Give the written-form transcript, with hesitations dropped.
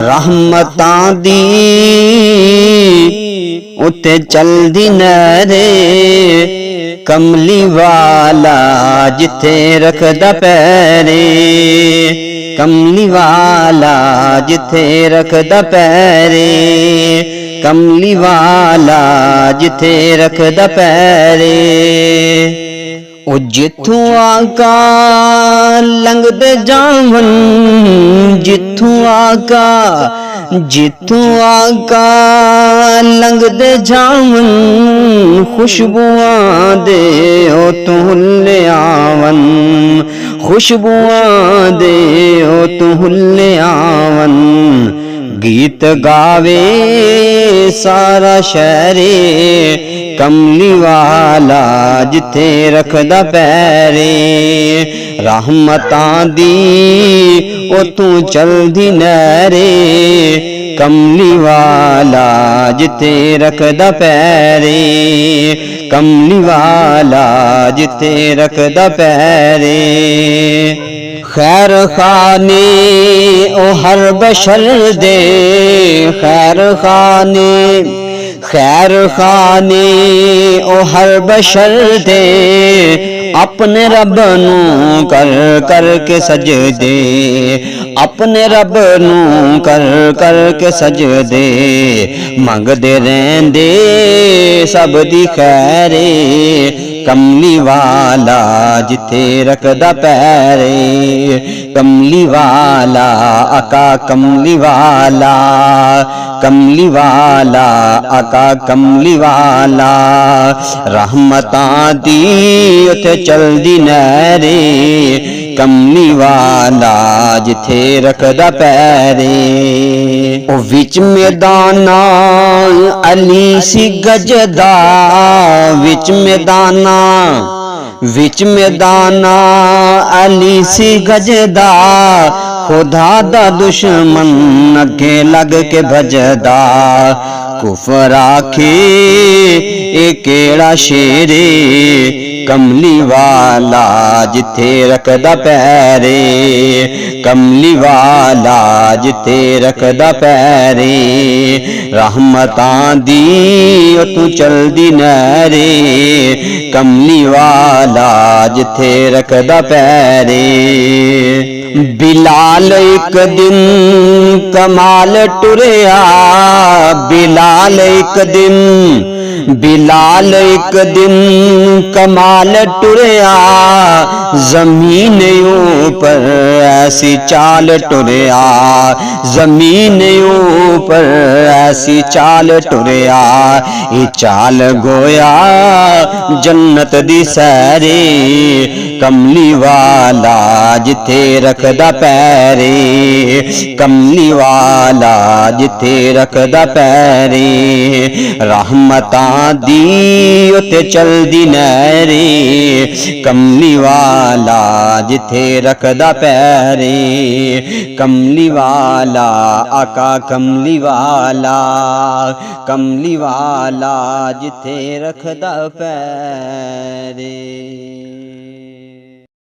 रहमतां दी उत्ते चलदी नहरे, कमली वाला जिथे रखदा पैरे, कमली वाला जिथे रखदा पैरे, कमली वाला जिथे रखदा पैरे। ओ जिथों आका लंघदे जावन, जिथों आका लंघदे जावन, खुशबुआं दे ओ तू हुल्ले आवन, खुशबुआं दे ओ तू हुल्ले आवन। गीत गावे सारा शहरे, कमली वाला जिथे रखदा पैरे। रहमतां दी ओ तू चलदी नहरे, कमली वाला जिथे रखदा पैरे, कमली वाला जिथे रखदा पैरे। खैर खाने ओ हर बशर दे, खैर खाने ओ हर बशर दे, अपने रब नू कर कर के सजदे, अपने रब नू कर कर के सजदे। मंगदे रहंदे सब दी खैरे, कमली वाला जिथे रखदा पैरे, कमली वाला आका कमली वाला, कमली वाला आका कमली वाला। रहमतां दी उत्थे चलदी नहरे, कमली वाला जिथे रखदा पैरे। ओ विच मैदाना अली सी गजदा, विच मैदाना अली सी गजदा, खुदा दा दुश्मन अगे लग के भजदा। कुफर आखे ए केड़ा शेरे, कमली वाला जिथे रखदा पैरे, कमली वाला जिथे रखदा पैरे। रहमतां दी ओ तू चलदी नहरे, कमली वाला जिथे रखदा पैरे। बिलाल एक दिन कमाल टुरया, बिलाल एक दिन कमाल टुरया, जमीन ऊपर ऐसी चाल टुरया, जमीन ऊपर ऐसी चाल टुरया। ये चाल गोया जन्नत दी सैरे, कमली वाला जिथे रखदा पैरे, कमली वाला जिथे रखदा पैरे। रहमतां दी उत्ते चलदी नहरे, कमली वाला जिथे रखदा पैरे, कमली वाला आका कमली वाला, कमली वाला जिथे रखदा पैरे।